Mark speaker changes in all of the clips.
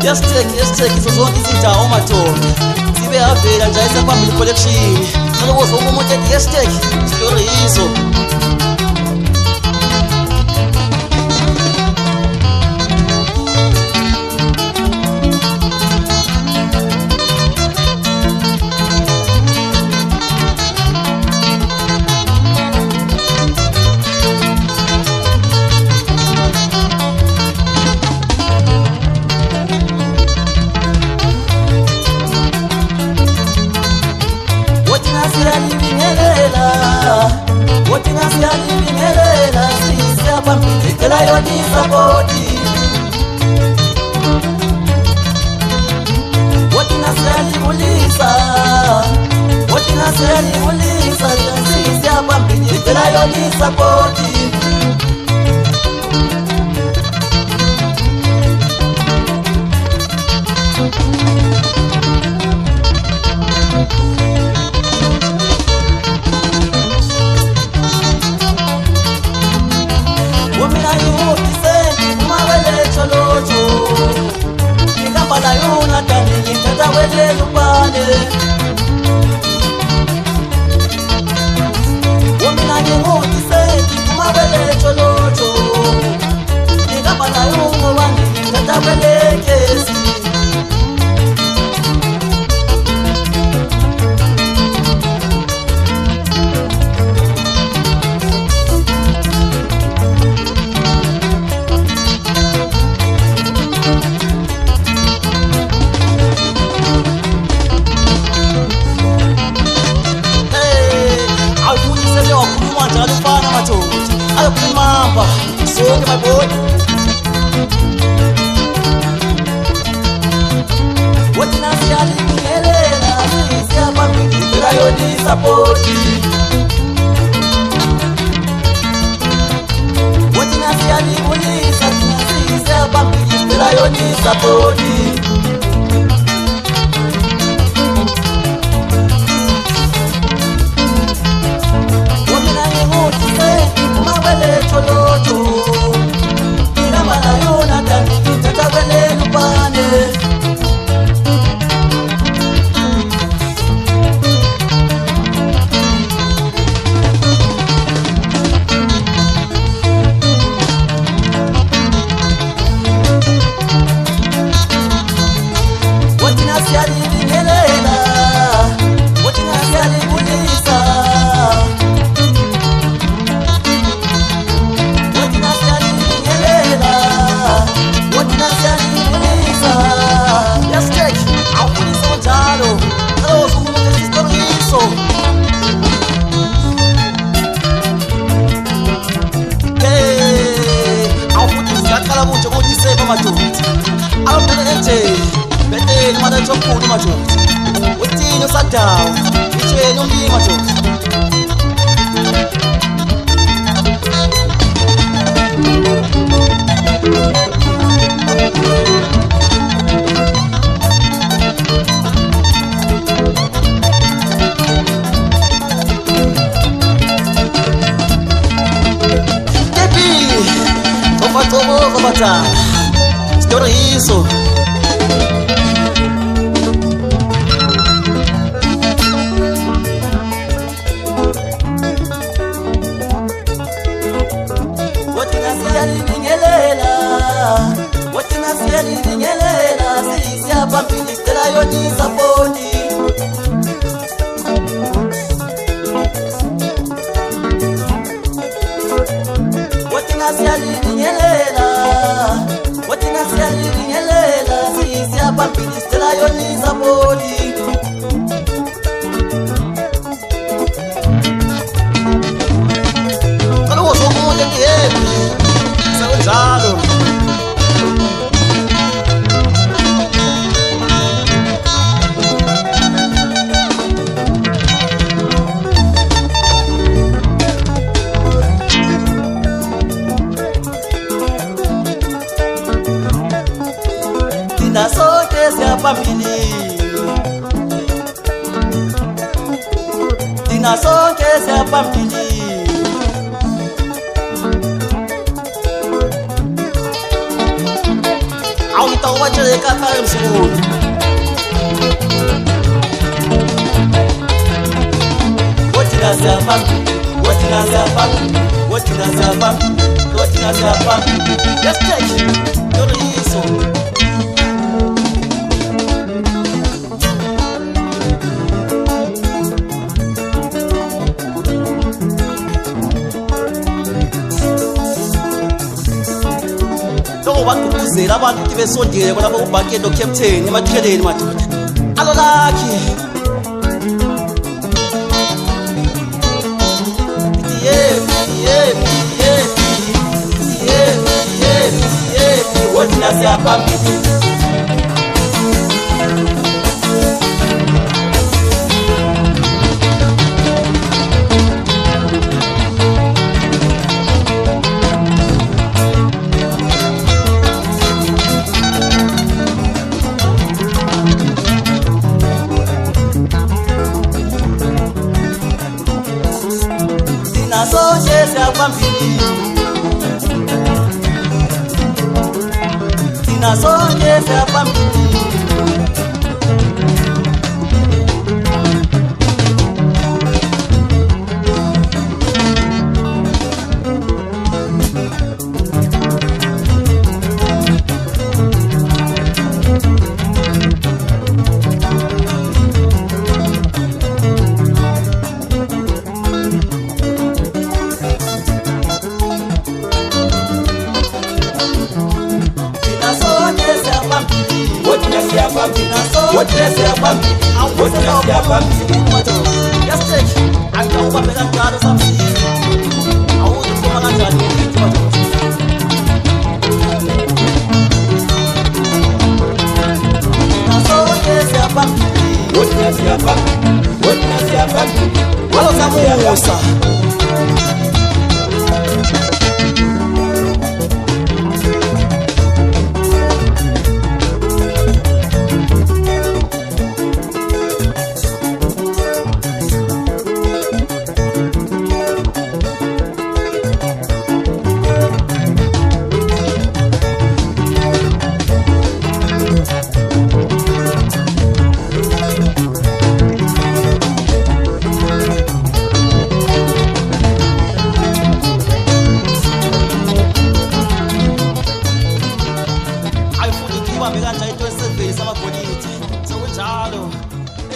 Speaker 1: Yesiteki izozonke izindawo madoda zibe avela njayisa phambili collection nalokuzo umuntu ethi yesiteki story izo Wotingasiyalibingelela sisiyapambili icela yona isapoti Wotingasiyalibulisa sisiyapambili icela yona isapoti Yuna tani ngithatha wele lupane Womina ngimuthi sephuma wele cholocho Ngikabala yungo wami ngithatha wele kesi Mamba, sonke my boy. Wotingasiyalibingelela sisiyapambili icela yona isapoti Wotingasiyalibulisa sisiyapambili icela yona isapoti Beteni mada chokuni majozi Utino sadao Ichwenyo mbi majozi Kepi Tofa bata Story iso Wotingasiyalibingelela sisiyapambili icela yona isapoti Wotingasiyalibingelela sisiyapambili icela yona isapoti Kalokuzo umuntu engiyephi Sakunjalo Thina sonke siyapambili Thina sonke siyapambili awuta ubatshele kapha emsukulu wothina siyafana wothina siyafana wothina siyafana wothina siyafana yesiteki yoriso bagqugquzela abantu besondele kwalabo ubhakede captain ematheleni madoda alolakhi wothina siyaphambili sonke siyaphambili thina sonke siyaphambili wothina siyafana wothina siyafana yesiteki angawubambela njalo samsini awuzi kusoma kanjani sonke siyaphambili wothina siyafana wothina siyafana alosamusa sokunjalo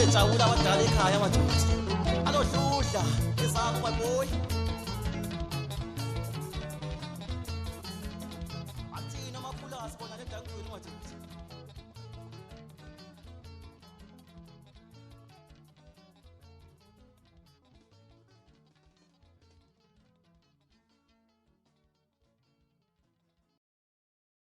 Speaker 1: ejabula abadala ekhaya madoda anohludla esabo maboy athina amaphulazi bona ledakweni madoda